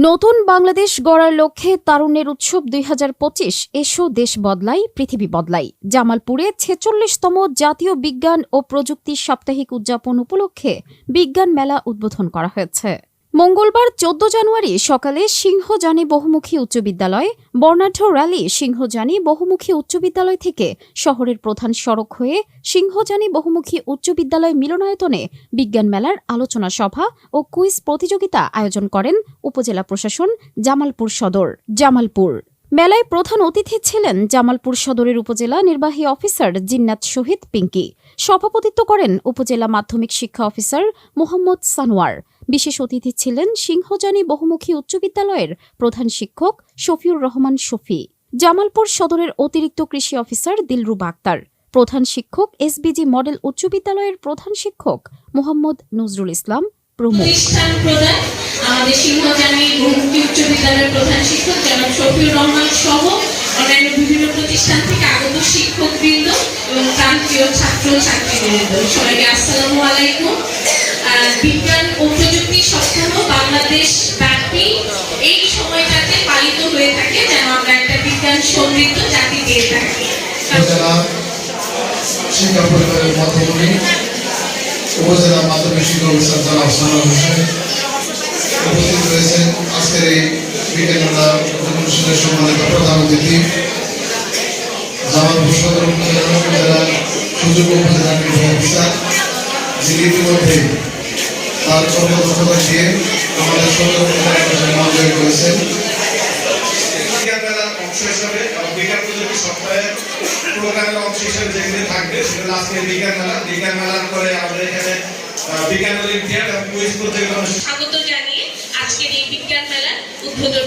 নতুন বাংলাদেশ গড়ার লক্ষ্যে তারুণ্যের উৎসব ২০২৫ এসো দেশ বদলাই পৃথিবী বদলাই জামালপুরে ৪৬তম জাতীয় বিজ্ঞান ও প্রযুক্তি সাপ্তাহিক উদযাপন উপলক্ষে বিজ্ঞান মেলা উদ্বোধন করা হয়েছে। মঙ্গলবার ১৪ জানুয়ারি সকালে সিংহজানি বহুমুখী উচ্চ বিদ্যালয় বর্ণাঢ্য র্যালি সিংহজানি বহুমুখী উচ্চ বিদ্যালয় থেকে শহরের প্রধান সড়ক হয়ে সিংহজানি বহুমুখী উচ্চ বিদ্যালয় মিলনায়তনে বিজ্ঞান মেলার আলোচনা সভা ও কুইজ প্রতিযোগিতা আয়োজন করেন উপজেলা প্রশাসন জামালপুর সদর। জামালপুর মেলায় প্রধান অতিথি ছিলেন জামালপুর সদরের উপজেলা নির্বাহী অফিসার জিন্নাত শহীদ পিঙ্কি। সভাপতিত্ব করেন উপজেলা মাধ্যমিক শিক্ষা অফিসার মোহাম্মদ সানোয়ার। বিশেষ অতিথি ছিলেন সিংহজানি বহুমুখী উচ্চ বিদ্যালয়ের প্রধান শিক্ষক শফিউর রহমান শফি, জামালপুর সদরের অতিরিক্ত কৃষি অফিসার দিলরুবা আক্তার, প্রধান শিক্ষক এসবিজি মডেল উচ্চ বিদ্যালয়ের প্রধান শিক্ষক মোহাম্মদ নজরুল ইসলাম প্রমুখ। আমাদের সিংহজানি বহুমুখী উচ্চ বিদ্যালয়ের প্রধান শিক্ষক জনাব শফিউর রহমান সহ অন্যান্য বিভিন্ন প্রতিষ্ঠান থেকে আগত শিক্ষকবৃন্দ এবং প্রান্তীয় ছাত্র ছাত্রীবৃন্দ সবাইকে আসসালামু আলাইকুম। বিজ্ঞান ও প্রযুক্তি সপ্তাহ বাংলাদেশ ব্যাপী এই সময়টাতে পালিত হয়ে থাকে যেন আমরা একটা বিজ্ঞান সমৃদ্ধ জাতি পেয়ে থাকি। শিক্ষা পরিবারের মাধ্যমে উপজেলা মাধ্যমিক শিক্ষা অফিসার জনাব সানোয়ার হোসেন উপস্থিত রয়েছেন। আজকের এই বিজ্ঞান মেলা অনুষ্ঠানের সম্মানিত প্রধান অতিথি জামালপুর সদর উপজেলার সুযোগ্য উপজেলা নির্বাহী অফিসার, যিনি ইতিমধ্যে তার কর্মদক্ষতা দিয়ে আমাদের সদর উপজেলার মনোযোগ করেছেন। বিজ্ঞান মেলার অংশ হিসাবে বিজ্ঞান প্রযুক্তি সপ্তাহের প্রোগ্রামের অংশ হিসেবে যেগুলি থাকবে সেগুলো আজকে বিজ্ঞান মেলার পরে আমাদের এখানে বিজ্ঞান অলিম্পিয়াড এবং কুইজ প্রতিযোগিতা স্বাগত জানিয়ে আজকের এই বিজ্ঞান মেলার উদ্বোধন